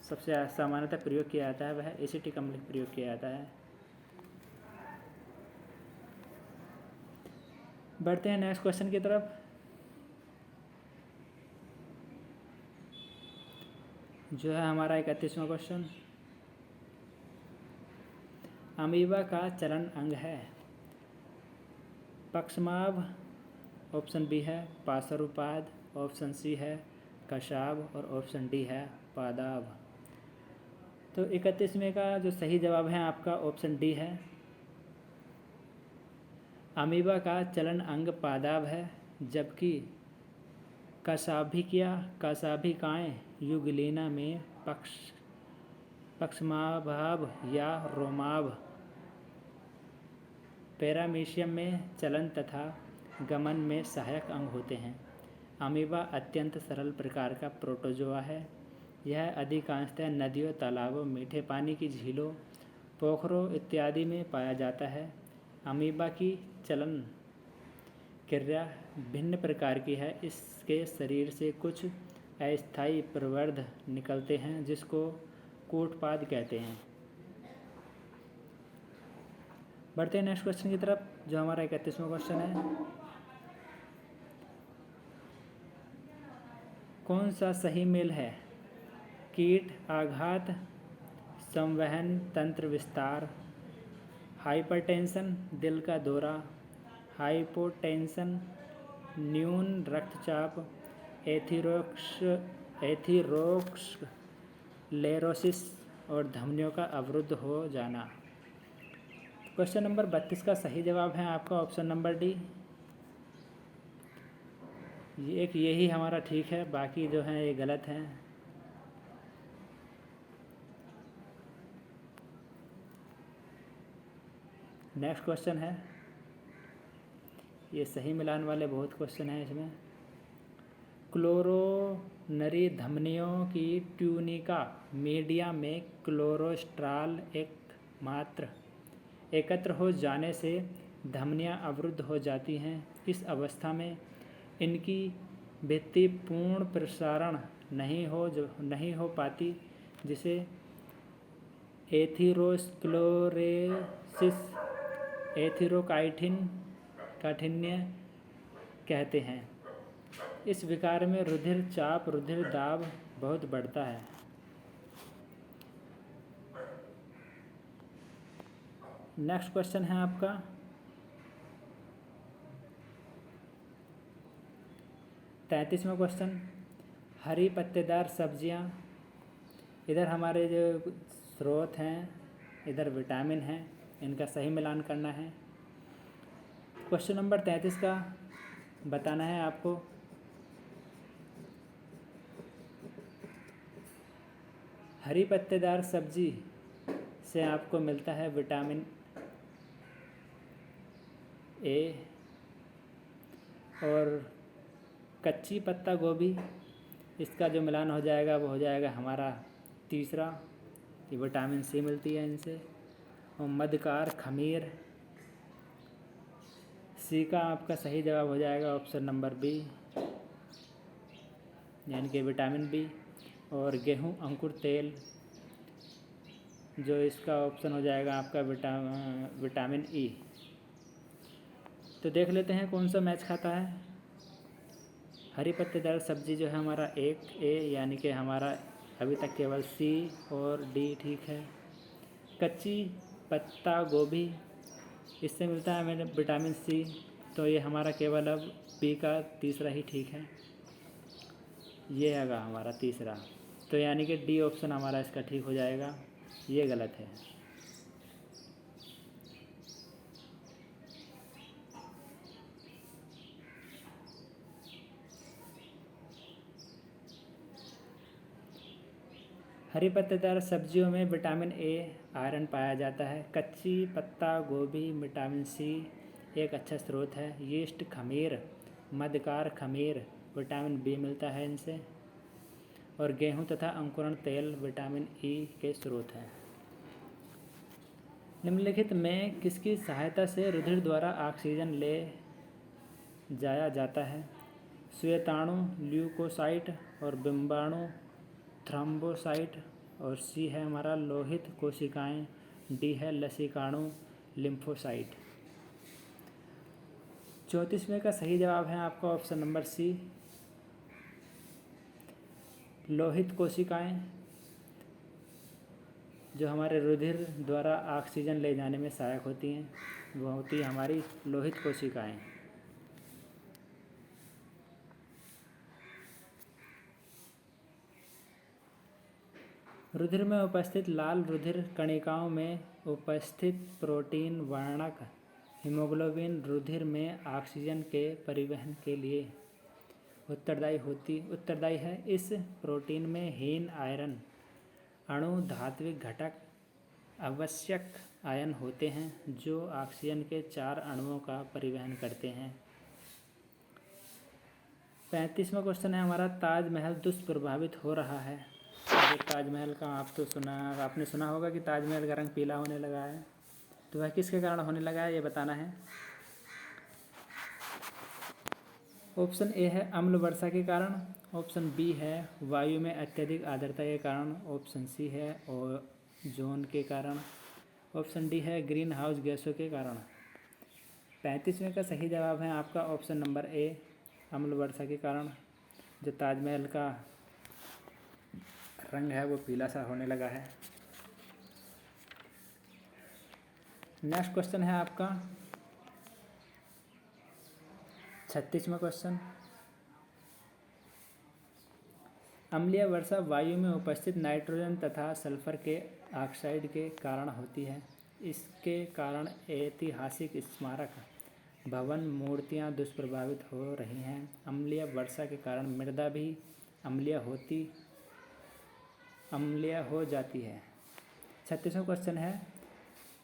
सबसे सामान्यतः प्रयोग किया जाता है वह एसिटिक अम्ल प्रयोग किया जाता है। बढ़ते हैं नेक्स्ट क्वेश्चन की तरफ। जो है हमारा 31वां क्वेश्चन, अमीबा का चलन अंग है। पक्षमाभ ऑप्शन बी है, पार्श्वपाद ऑप्शन सी है, कशाभ और ऑप्शन डी है पादाभ। तो 31वें का जो सही जवाब है आपका ऑप्शन डी है। अमीबा का चलन अंग पादाभ है, जबकि कशाभिकाएँ युगलेना में पक्षमाभाभ या रोमाभ, पैरामीशियम में चलन तथा गमन में सहायक अंग होते हैं। अमीबा अत्यंत सरल प्रकार का प्रोटोजोआ है। यह अधिकांशतः नदियों, तालाबों, मीठे पानी की झीलों, पोखरों इत्यादि में पाया जाता है। अमीबा की चलन क्रिया भिन्न प्रकार की है। इसके शरीर से कुछ अस्थायी प्रवर्ध निकलते हैं जिसको कूटपाद कहते हैं। बढ़ते हैं नेक्स्ट क्वेश्चन की तरफ, जो हमारा 31वां क्वेश्चन है। कौन सा सही मेल है? कीट आघात, संवहन तंत्र विस्तार, हाइपरटेंशन दिल का दौरा, हाइपोटेंशन, न्यून रक्तचाप, एथीरोस्क्लेरोसिस और धमनियों का अवरुद्ध हो जाना। क्वेश्चन नंबर 32 का सही जवाब है आपका ऑप्शन नंबर डी। यही हमारा ठीक है, बाकी जो हैं ये गलत हैं। नेक्स्ट क्वेश्चन है, ये सही मिलान वाले बहुत क्वेश्चन हैं इसमें। क्लोरोनरी धमनियों की ट्यूनिका मीडिया में क्लोरोस्ट्राल एकत्र हो जाने से धमनियां अवरुद्ध हो जाती हैं। इस अवस्था में इनकी भित्ति पूर्ण प्रसारण नहीं हो पाती, जिसे एथीरोस्क्लेरोसिस, काठिन्य कहते हैं। इस विकार में रुधिर चाप, रुधिर दाब बहुत बढ़ता है। नेक्स्ट क्वेश्चन है आपका 33वां क्वेश्चन, हरी पत्तेदार सब्जियां। इधर हमारे जो स्रोत हैं, इधर विटामिन हैं, इनका सही मिलान करना है। क्वेश्चन नंबर 33 का बताना है आपको। हरी पत्तेदार सब्जी से आपको मिलता है विटामिन ए, और कच्ची पत्ता गोभी, इसका जो मिलान हो जाएगा वो हो जाएगा हमारा तीसरा, ये विटामिन सी मिलती है इनसे। और मधुकार खमीर, सी का आपका सही जवाब हो जाएगा ऑप्शन नंबर बी, यानी कि विटामिन बी। और गेहूं अंकुर तेल, जो इसका ऑप्शन हो जाएगा आपका विटामिन ई। तो देख लेते हैं कौन सा मैच खाता है। हरी पत्तेदार सब्जी जो है हमारा एक ए, यानी कि हमारा अभी तक केवल सी और डी ठीक है। कच्ची पत्ता गोभी, इससे मिलता है हमें विटामिन सी, तो ये हमारा केवल अब बी का तीसरा ही ठीक है। ये आएगा हमारा तीसरा, तो यानी कि डी ऑप्शन हमारा इसका ठीक हो जाएगा, ये गलत है। हरी पत्तेदार सब्जियों में विटामिन ए, आयरन पाया जाता है। कच्ची पत्ता गोभी, विटामिन सी एक अच्छा स्रोत है। यीस्ट खमीर, मधुकार खमीर, विटामिन बी मिलता है इनसे। और गेहूं तथा अंकुरण तेल विटामिन ई के स्रोत हैं। निम्नलिखित में किसकी सहायता से रुधिर द्वारा ऑक्सीजन ले जाया जाता है? श्वेताणु ल्यूकोसाइट और बिंबाणु थ्रोम्बोसाइट, और सी है हमारा लोहित कोशिकाएं, डी है लसीकाणु लिम्फोसाइट। 34वें का सही जवाब है आपका ऑप्शन नंबर सी, लोहित कोशिकाएं, जो हमारे रुधिर द्वारा ऑक्सीजन ले जाने में सहायक होती हैं, वो होती है हमारी लोहित कोशिकाएं। रुधिर में उपस्थित लाल रुधिर कणिकाओं में उपस्थित प्रोटीन वर्णक हीमोग्लोबिन रुधिर में ऑक्सीजन के परिवहन के लिए उत्तरदायी है। इस प्रोटीन में हीन आयरन अणु धात्विक घटक आवश्यक आयन होते हैं जो ऑक्सीजन के 4 अणुओं का परिवहन करते हैं। 35वां क्वेश्चन है हमारा, ताजमहल दुष्प्रभावित हो रहा है। जो ताजमहल का आपने सुना होगा कि ताजमहल का रंग पीला होने लगा है, तो वह किसके कारण होने लगा है ये बताना है। ऑप्शन ए है अम्ल वर्षा के कारण, ऑप्शन बी है वायु में अत्यधिक आर्द्रता के कारण, ऑप्शन सी है ओजोन के कारण, ऑप्शन डी है ग्रीन हाउस गैसों के कारण। 35वें का सही जवाब है आपका ऑप्शन नंबर ए, अम्ल वर्षा के कारण जो ताजमहल का रंग है वो पीला सा होने लगा है। नेक्स्ट क्वेश्चन है आपका 36वां क्वेश्चन, अम्लीय वर्षा वायु में उपस्थित नाइट्रोजन तथा सल्फर के ऑक्साइड के कारण होती है। इसके कारण ऐतिहासिक स्मारक भवन मूर्तियां दुष्प्रभावित हो रही हैं। अम्लीय वर्षा के कारण मृदा भी अम्लीय हो जाती है। 36वां क्वेश्चन है,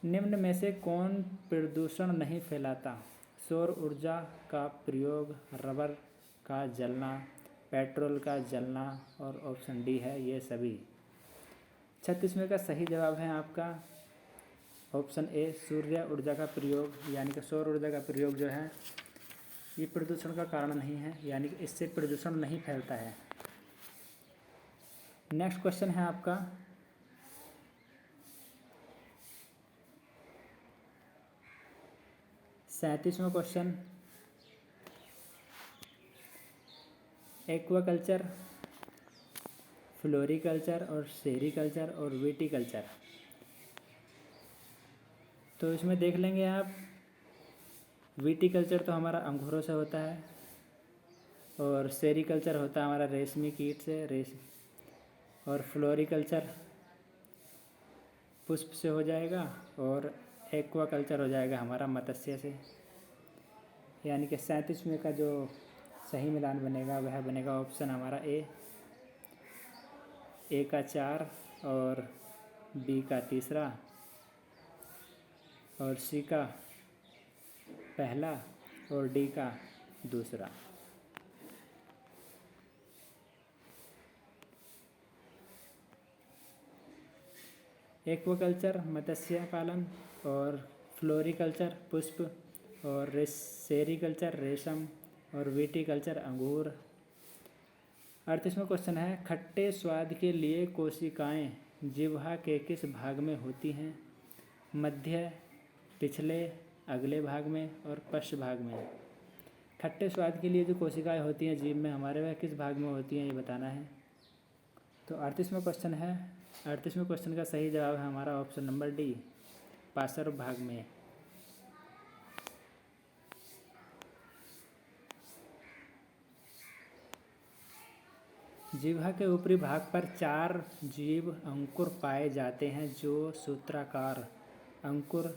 निम्न में से कौन प्रदूषण नहीं फैलाता? सौर ऊर्जा का प्रयोग, रबर का जलना, पेट्रोल का जलना, और ऑप्शन डी है ये सभी। 36वें का सही जवाब है आपका ऑप्शन ए, सूर्य ऊर्जा का प्रयोग, यानी कि सौर ऊर्जा का प्रयोग जो है ये प्रदूषण का कारण नहीं है, यानी कि इससे प्रदूषण नहीं फैलता है। नेक्स्ट क्वेश्चन है आपका 37वां क्वेश्चन, एक्वाकल्चर, फ्लोरिकल्चर और सेरीकल्चर और विटीकल्चर। तो इसमें देख लेंगे आप, विटीकल्चर तो हमारा अंगूरों से होता है, और सेरीकल्चर होता है हमारा रेशमी कीट से, और फ्लोरिकल्चर पुष्प से हो जाएगा, और एक्वाकल्चर हो जाएगा हमारा मत्स्य से। यानी कि 37वें का जो सही मिलान बनेगा वह बनेगा ऑप्शन हमारा ए का 4 और बी का 3 और सी का पहला और डी का 2। एक्वाकल्चर मत्स्य पालन, और फ्लोरिकल्चर पुष्प, और सेरीकल्चर रेशम, और विटीकल्चर अंगूर। 38वां क्वेश्चन है, खट्टे स्वाद के लिए कोशिकाएं जिह्वा के किस भाग में होती हैं? मध्य, पिछले, अगले भाग में, और पश्च भाग में। खट्टे स्वाद के लिए जो कोशिकाएं होती हैं जीभ में हमारे, वह किस भाग में होती हैं ये बताना है। तो 38वां क्वेश्चन है, 38वें क्वेश्चन का सही जवाब है हमारा ऑप्शन नंबर डी, पार्श्व भाग में। जिह्वा के ऊपरी भाग पर 4 जीभ अंकुर पाए जाते हैं जो सूत्राकार अंकुर,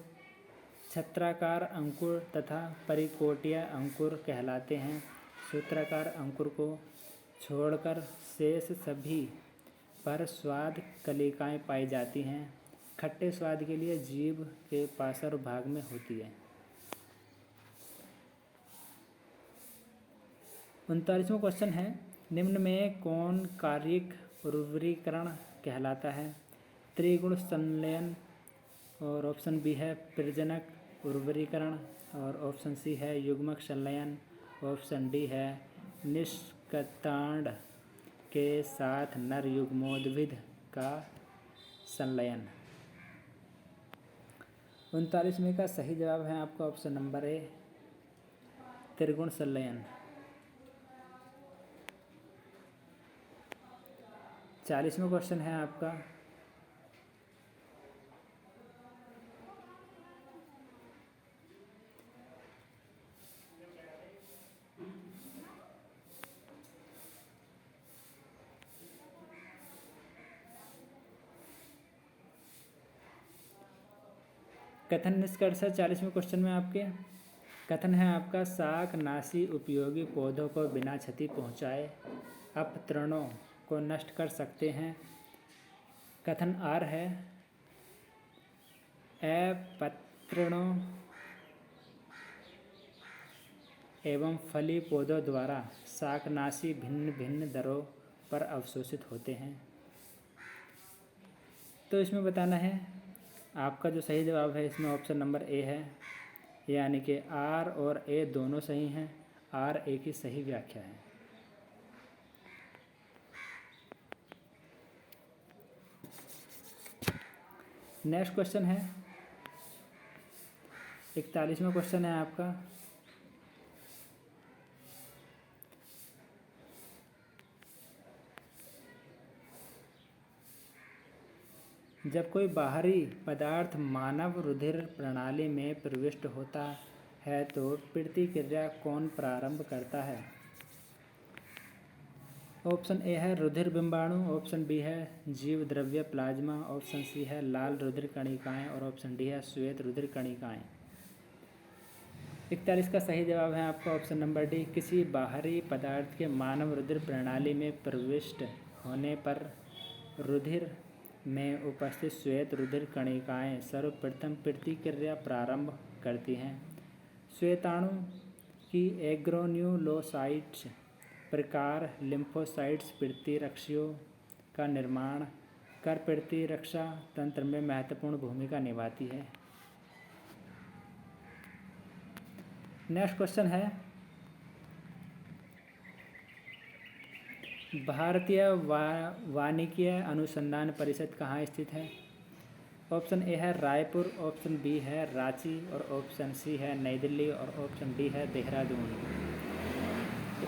छत्राकार अंकुर तथा परिकोटीय अंकुर कहलाते हैं। सूत्राकार अंकुर को छोड़कर शेष सभी पर स्वाद कलिकाएं पाई जाती हैं। खट्टे स्वाद के लिए जीभ के पार्श्व भाग में होती है। 39वां क्वेश्चन है, निम्न में कौन कार्यिक उर्वरीकरण कहलाता है? त्रिगुण संलयन, और ऑप्शन बी है प्रजनक उर्वरीकरण, और ऑप्शन सी है युग्मक संलयन, ऑप्शन डी है निष्कर्तांड के साथ नर युग्मोद्भिद का संलयन। 39वें का सही जवाब है आपका ऑप्शन नंबर ए, त्रिगुण संलयन। 40वां क्वेश्चन है आपका, कथन निष्कर्ष है 40वें क्वेश्चन में आपके। कथन है आपका, शाकनाशी उपयोगी पौधों को बिना क्षति पहुँचाए अपतृणों को नष्ट कर सकते हैं। कथन आर है, अपतृणों एवं फली पौधों द्वारा शाकनाशी भिन्न भिन्न दरों पर अवशोषित होते हैं। तो इसमें बताना है, आपका जो सही जवाब है इसमें ऑप्शन नंबर ए है, यानी कि आर और ए दोनों सही हैं। आर ए की सही व्याख्या है। नेक्स्ट क्वेश्चन है 41वां क्वेश्चन है आपका, जब कोई बाहरी पदार्थ मानव रुधिर प्रणाली में प्रविष्ट होता है तो प्रतिक्रिया कौन प्रारंभ करता है। ऑप्शन ए है रुधिर बिंबाणु, ऑप्शन बी है जीव द्रव्य प्लाज्मा, ऑप्शन सी है लाल रुधिर कणिकाएं और ऑप्शन डी है श्वेत रुधिर कणिकाएं। 41 का सही जवाब है आपका ऑप्शन नंबर डी, किसी बाहरी पदार्थ के मानव रुधिर प्रणाली में प्रविष्ट होने पर रुधिर में उपस्थित श्वेत रुधिर कणिकाएं सर्वप्रथम प्रतिक्रिया प्रारंभ करती हैं। श्वेताणु की एग्रोन्यूलोसाइट्स प्रकार लिम्फोसाइट्स प्रतिरक्षियों का निर्माण कर प्रतिरक्षा तंत्र में महत्वपूर्ण भूमिका निभाती है। नेक्स्ट क्वेश्चन है, भारतीय वानिकी अनुसंधान परिषद कहाँ स्थित है। ऑप्शन ए है रायपुर, ऑप्शन बी है रांची और ऑप्शन सी है नई दिल्ली और ऑप्शन डी है देहरादून। तो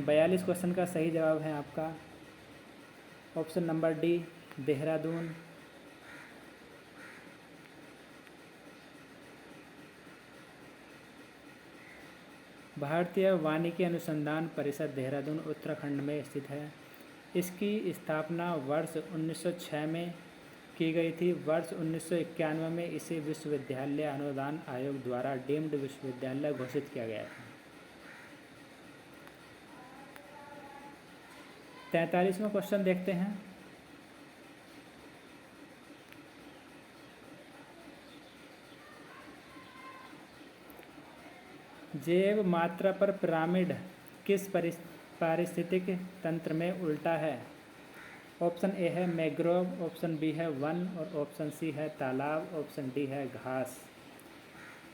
42 क्वेश्चन का सही जवाब है आपका ऑप्शन नंबर डी, देहरादून। भारतीय वानिकी अनुसंधान परिषद देहरादून उत्तराखंड में स्थित है। इसकी स्थापना वर्ष 1906 में की गई थी। वर्ष 1991 में इसे विश्वविद्यालय अनुदान आयोग द्वारा डीम्ड विश्वविद्यालय घोषित किया गया था। 43वां क्वेश्चन देखते हैं, जैव मात्रा पर पिरामिड किस पारिस्थितिक तंत्र में उल्टा है। ऑप्शन ए है मैंग्रोव, ऑप्शन बी है वन और ऑप्शन सी है तालाब, ऑप्शन डी है घास।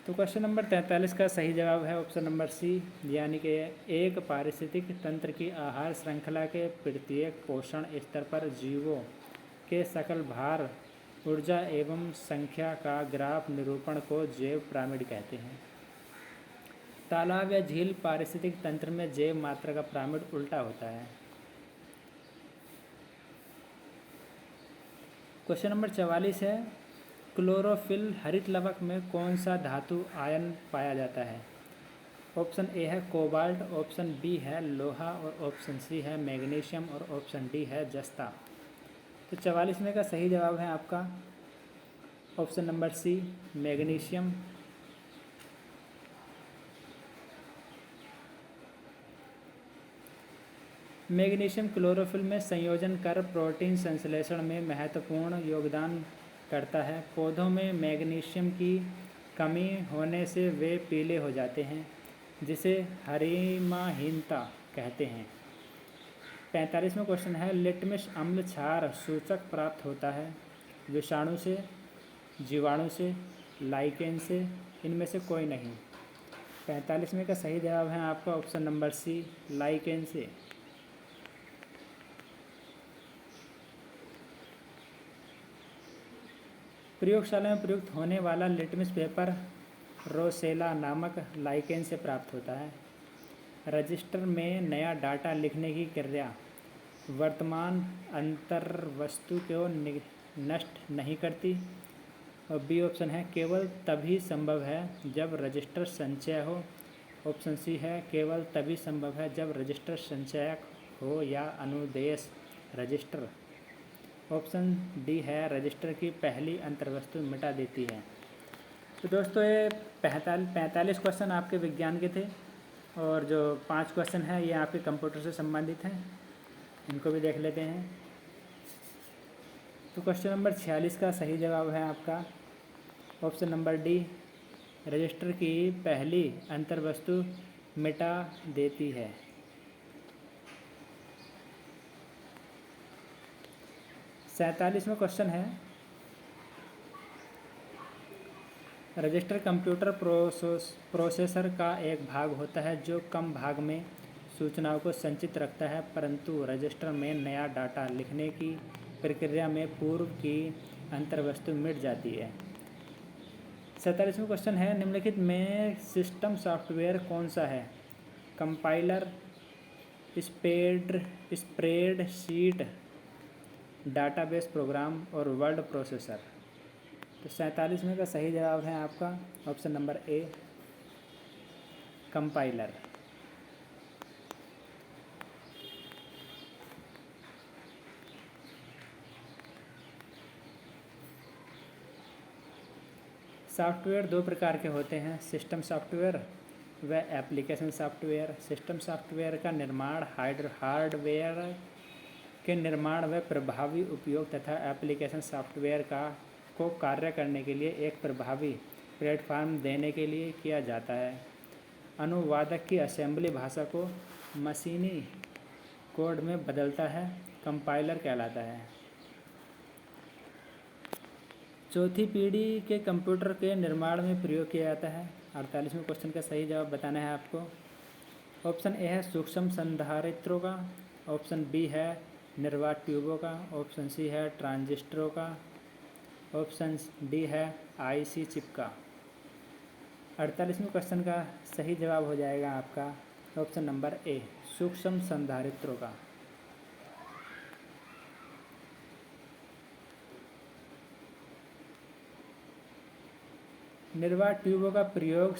तो क्वेश्चन नंबर 43 का सही जवाब है ऑप्शन नंबर सी, यानी कि एक पारिस्थितिक तंत्र की आहार श्रृंखला के प्रत्येक पोषण स्तर पर जीवों के सकल भार, ऊर्जा एवं संख्या का ग्राफ निरूपण को जैव पिरामिड कहते हैं। तालाब या झील पारिस्थितिक तंत्र में जैव मात्रा का पिरामिड उल्टा होता है। क्वेश्चन नंबर 44 है, क्लोरोफिल हरित लवक में कौन सा धातु आयन पाया जाता है। ऑप्शन ए है कोबाल्ट, ऑप्शन बी है लोहा और ऑप्शन सी है मैग्नीशियम और ऑप्शन डी है जस्ता। तो 44 में का सही जवाब है आपका option number C, magnesium. Magnesium chlorophyll में संयोजन कर प्रोटीन संश्लेषण में महत्वपूर्ण योगदान करता है। पौधों में मैग्नीशियम की कमी होने से वे पीले हो जाते हैं, जिसे हरिमाहीनता कहते हैं। 45वां क्वेश्चन है, लिटमस अम्ल क्षार सूचक प्राप्त होता है विषाणु से, जीवाणु से, लाइकेन से, इनमें से कोई नहीं। 45वें का सही जवाब है आपका ऑप्शन नंबर सी, लाइकेन से। प्रयोगशाला में प्रयुक्त होने वाला लिटमस पेपर रोसेला नामक लाइकेन से प्राप्त होता है। रजिस्टर में नया डाटा लिखने की क्रिया वर्तमान अंतर्वस्तु को नष्ट नहीं करती। और बी ऑप्शन है केवल तभी संभव है जब रजिस्टर संचय हो। ऑप्शन सी है केवल तभी संभव है जब रजिस्टर संचयक हो या अनुदेश रजिस्टर। ऑप्शन डी है रजिस्टर की पहली अंतर्वस्तु मिटा देती है। तो दोस्तों ये 45 क्वेश्चन आपके विज्ञान के थे और जो 5 क्वेश्चन हैं ये आपके कंप्यूटर से संबंधित हैं, इनको भी देख लेते हैं। तो क्वेश्चन नंबर 46 का सही जवाब है आपका ऑप्शन नंबर डी, रजिस्टर की पहली अंतर्वस्तु मिटा देती है। 47वां क्वेश्चन है, रजिस्टर कंप्यूटर प्रोसेसर का एक भाग होता है जो कम भाग में सूचनाओं को संचित रखता है, परंतु रजिस्टर में नया डाटा लिखने की प्रक्रिया में पूर्व की अंतर्वस्तु मिट जाती है। 47वां क्वेश्चन है, निम्नलिखित में सिस्टम सॉफ्टवेयर कौन सा है? कंपाइलर, स्प्रेडशीट, डाटाबेस प्रोग्राम और वर्ड प्रोसेसर। तो 47वें का सही जवाब है आपका option number A, compiler. Software दो प्रकार के होते हैं, सिस्टम सॉफ्टवेयर व एप्लीकेशन सॉफ्टवेयर। सिस्टम सॉफ्टवेयर का निर्माण हार्डवेयर के निर्माण व प्रभावी उपयोग तथा एप्लीकेशन सॉफ्टवेयर को कार्य करने के लिए एक प्रभावी प्लेटफॉर्म देने के लिए किया जाता है। अनुवादक की असेंबली भाषा को मशीनी कोड में बदलता है, कंपाइलर कहलाता है। चौथी पीढ़ी के कंप्यूटर के निर्माण में प्रयोग किया जाता है। 48वें क्वेश्चन का सही जवाब बताना है आपको। ऑप्शन ए है सूक्ष्म संधारित्रों का, ऑप्शन बी है निर्वात ट्यूबों का, ऑप्शन सी है ट्रांजिस्टरों का, ऑप्शन डी है आईसी चिप का। 48वें क्वेश्चन का सही जवाब हो जाएगा आपका ऑप्शन नंबर ए, सूक्ष्म संधारित्रों का। निर्वात ट्यूबों का प्रयोग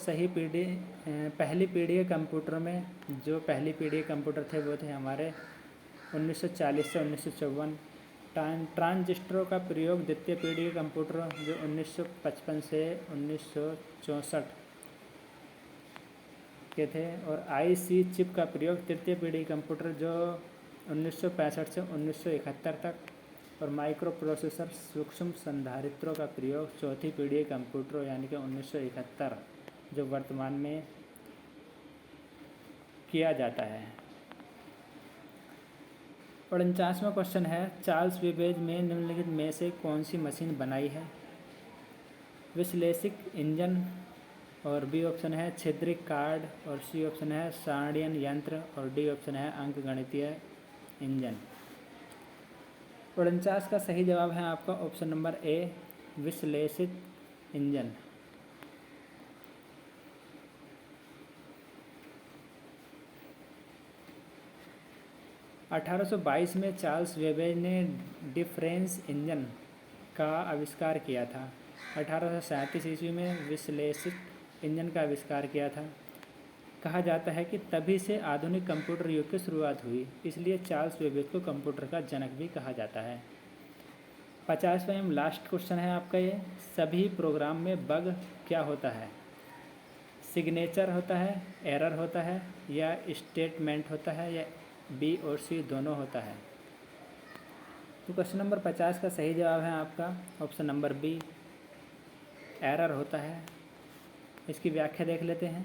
पहली पीढ़ी के कंप्यूटर में, जो पहली पीढ़ी के कंप्यूटर थे वो थे हमारे 1940 से 1954। ट्रांजिस्टरों का प्रयोग द्वितीय पीढ़ी के कंप्यूटर जो 1955 से 1964 के थे, और आईसी चिप का प्रयोग तृतीय पीढ़ी कंप्यूटर जो 1965 से 1971 तक, और माइक्रो प्रोसेसर सूक्ष्म संधारित्रों का प्रयोग चौथी पीढ़ी के कंप्यूटर यानी कि 1971 जो वर्तमान में किया जाता है। 49वां क्वेश्चन है, चार्ल्स बेबेज में निम्नलिखित में से कौन सी मशीन बनाई है? विश्लेषिक इंजन, और बी ऑप्शन है छिद्रिक कार्ड, और सी ऑप्शन है सारणियन यंत्र, और डी ऑप्शन है अंकगणितीय इंजन। 49 का सही जवाब है आपका ऑप्शन नंबर ए, विश्लेषित इंजन। 1822 में चार्ल्स बेबेज ने डिफरेंस इंजन का आविष्कार किया था। 1837 ईस्वी में विश्लेषित इंजन का आविष्कार किया था। कहा जाता है कि तभी से आधुनिक कंप्यूटर युग की शुरुआत हुई, इसलिए चार्ल्स बेबेज को कंप्यूटर का जनक भी कहा जाता है। 50वां एवं लास्ट क्वेश्चन है आपका ये, सभी प्रोग्राम में बग क्या होता है? सिग्नेचर होता है, एरर होता है, या स्टेटमेंट होता है, या बी और सी दोनों होता है? तो क्वेश्चन नंबर 50 का सही जवाब है आपका ऑप्शन नंबर बी, एरर होता है। इसकी व्याख्या देख लेते हैं।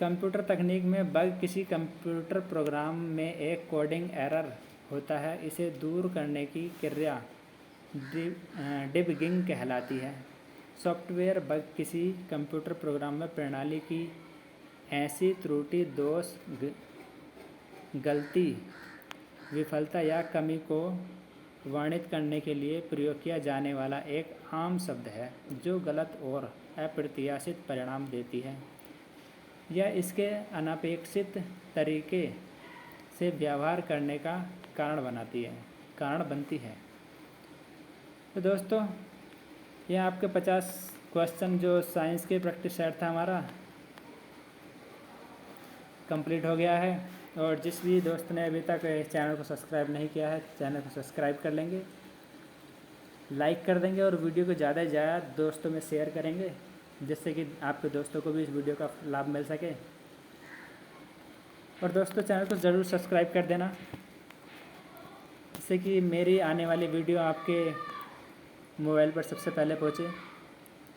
कंप्यूटर तकनीक में बग किसी कंप्यूटर प्रोग्राम में एक कोडिंग एरर होता है, इसे दूर करने की क्रिया डिबगिंग कहलाती है। सॉफ्टवेयर बग किसी कंप्यूटर प्रोग्राम में प्रणाली की ऐसी त्रुटि, दोष, गलती, विफलता या कमी को वर्णित करने के लिए प्रयोग किया जाने वाला एक आम शब्द है जो गलत और अप्रत्याशित परिणाम देती है या इसके अनपेक्षित तरीके से व्यवहार करने का कारण बनती है। तो दोस्तों, ये आपके 50 क्वेश्चन जो साइंस के प्रैक्टिस सेट था हमारा कंप्लीट हो गया है। और जिस भी दोस्त ने अभी तक चैनल को सब्सक्राइब नहीं किया है, चैनल को सब्सक्राइब कर लेंगे, लाइक कर देंगे और वीडियो को ज़्यादा से ज़्यादा दोस्तों में शेयर करेंगे, जिससे कि आपके दोस्तों को भी इस वीडियो का लाभ मिल सके। और दोस्तों, चैनल को ज़रूर सब्सक्राइब कर देना, जिससे कि मेरी आने वाली वीडियो आपके मोबाइल पर सबसे पहले पहुँचे।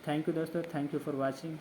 थैंक यू दोस्तों, थैंक यू फॉर वॉचिंग।